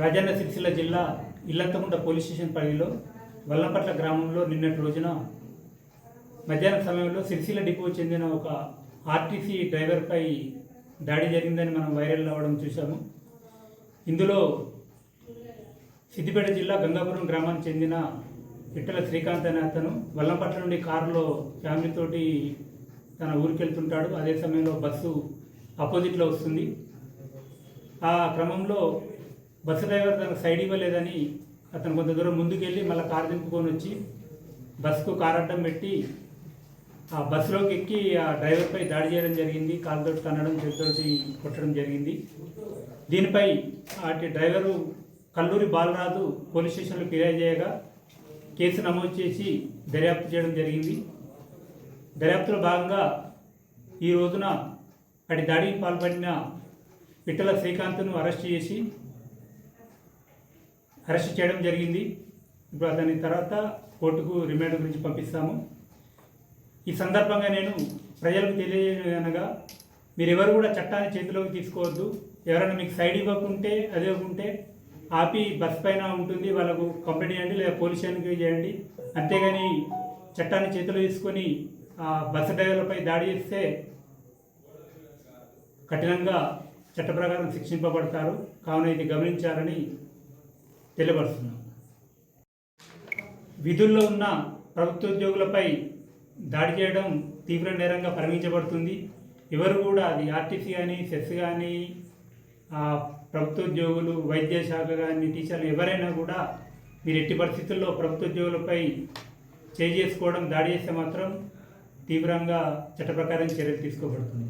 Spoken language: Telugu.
రాజన్న సిరిసిల్ల జిల్లా ఇల్లంతకుంట పోలీస్ స్టేషన్ పరిధిలో వల్లంపట్ల గ్రామంలో నిన్నటి రోజున మధ్యాహ్నం సమయంలో సిరిసిల్ల డిపో చెందిన ఒక ఆర్టీసీ డ్రైవర్పై దాడి జరిగిందని మనం వైరల్ అవ్వడం చూసాము. ఇందులో సిద్దిపేట జిల్లా గంగాపురం గ్రామానికి చెందిన విట్టల శ్రీకాంత్ అనే అతను వల్లంపట్ల నుండి కారులో ఫ్యామిలీతోటి తన ఊరికి వెళ్తుంటాడు. అదే సమయంలో బస్సు ఆపోజిట్లో వస్తుంది. ఆ క్రమంలో బస్సు డ్రైవర్ తనకు సైడ్ ఇవ్వలేదని అతను కొంత దూరం ముందుకెళ్ళి మళ్ళీ కారు దింపుకొని వచ్చి బస్సుకు కారు అడ్డం పెట్టి ఆ బస్సులోకి ఎక్కి ఆ డ్రైవర్పై దాడి చేయడం జరిగింది. కాలుతోటి తన్నడం, చేతితోటి కొట్టడం జరిగింది. దీనిపై అటు డ్రైవరు కల్లూరి బాలరాజు పోలీస్ స్టేషన్లో ఫిర్యాదు చేయగా కేసు నమోదు చేసి దర్యాప్తు చేయడం జరిగింది. దర్యాప్తులో భాగంగా ఈ రోజున అటు దాడికి పాల్పడిన విట్టల శ్రీకాంత్ను అరెస్ట్ చేయడం జరిగింది. ఇప్పుడు అతని తర్వాత కోర్టుకు రిమాండ్ గురించి పంపిస్తాము. ఈ సందర్భంగా నేను ప్రజలకు తెలియజేయనగా మీరెవరు కూడా చట్టాన్ని చేతిలోకి తీసుకోవద్దు. ఎవరైనా మీకు సైడ్ ఇవ్వకుంటే అదే ఇవ్వకుంటే ఆపి బస్ పైన ఉంటుంది, వాళ్ళకు కంప్లైంట్ చేయండి లేదా పోలీస్ స్టేషన్కి చేయండి. అంతేగాని చట్టాన్ని చేతిలో తీసుకొని బస్సు డ్రైవర్లపై దాడి చేస్తే కఠినంగా చట్ట ప్రకారం శిక్షింపబడతారు. కావున ఇది గమనించాలని తెలియపరుస్తున్నాం. విధుల్లో ఉన్న ప్రభుత్వోద్యోగులపై దాడి చేయడం తీవ్ర నేరంగా పరిగణించబడుతుంది. ఎవరు కూడా అది ఆర్టీసీ కానీ, సెస్ కానీ, ప్రభుత్వోద్యోగులు, వైద్య శాఖ కానీ, టీచర్లు ఎవరైనా కూడా మీరు ఎట్టి పరిస్థితుల్లో ప్రభుత్వోద్యోగులపై చేసుకోవడం, దాడి చేస్తే మాత్రం తీవ్రంగా చట్ట ప్రకారం చర్యలు తీసుకోబడుతుంది.